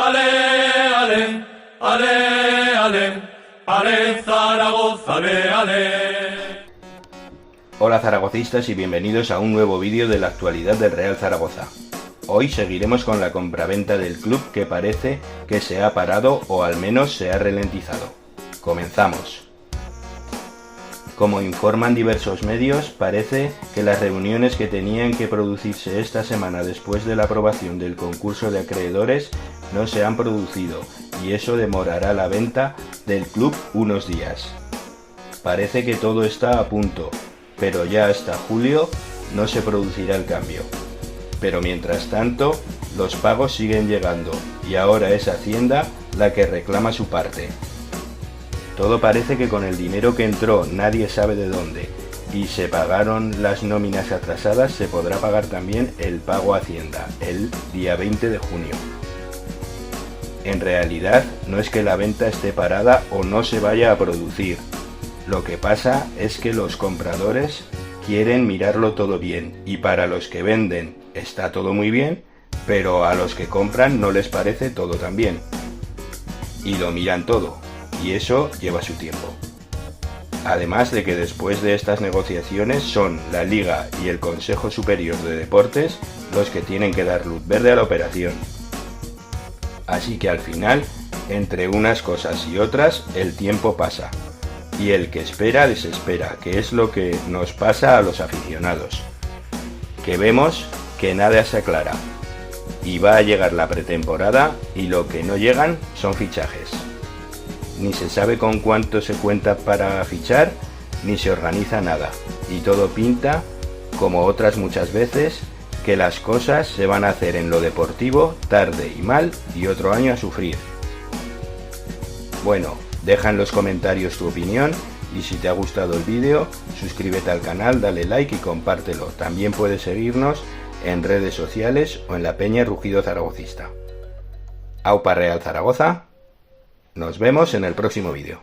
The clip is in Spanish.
Ale, ale, ale, ale, ale Zaragoza, ale, ale. Hola zaragocistas y bienvenidos a un nuevo vídeo de la actualidad del Real Zaragoza. Hoy seguiremos con la compraventa del club que parece que se ha parado o al menos se ha ralentizado. Comenzamos. Como informan diversos medios, parece que las reuniones que tenían que producirse esta semana después de la aprobación del concurso de acreedores no se han producido y eso demorará la venta del club unos días. Parece que todo está a punto, pero ya hasta julio no se producirá el cambio. Pero mientras tanto, los pagos siguen llegando y ahora es Hacienda la que reclama su parte. Todo parece que con el dinero que entró nadie sabe de dónde y se pagaron las nóminas atrasadas, se podrá pagar también el pago a Hacienda el día 20 de junio. En realidad no es que la venta esté parada o no se vaya a producir. Lo que pasa es que los compradores quieren mirarlo todo bien y para los que venden está todo muy bien, pero a los que compran no les parece todo tan bien. Y lo miran todo, y eso lleva su tiempo. Además de que después de estas negociaciones son la Liga y el Consejo Superior de Deportes los que tienen que dar luz verde a la operación. Así que al final, entre unas cosas y otras, el tiempo pasa. Y el que espera desespera, que es lo que nos pasa a los aficionados. Que vemos que nada se aclara. Y va a llegar la pretemporada y lo que no llegan son fichajes. Ni se sabe con cuánto se cuenta para fichar, ni se organiza nada. Y todo pinta, como otras muchas veces, que las cosas se van a hacer en lo deportivo tarde y mal y otro año a sufrir. Bueno, deja en los comentarios tu opinión y si te ha gustado el vídeo, suscríbete al canal, dale like y compártelo. También puedes seguirnos en redes sociales o en la Peña Rugido Zaragocista. Aupa Real Zaragoza. Nos vemos en el próximo vídeo.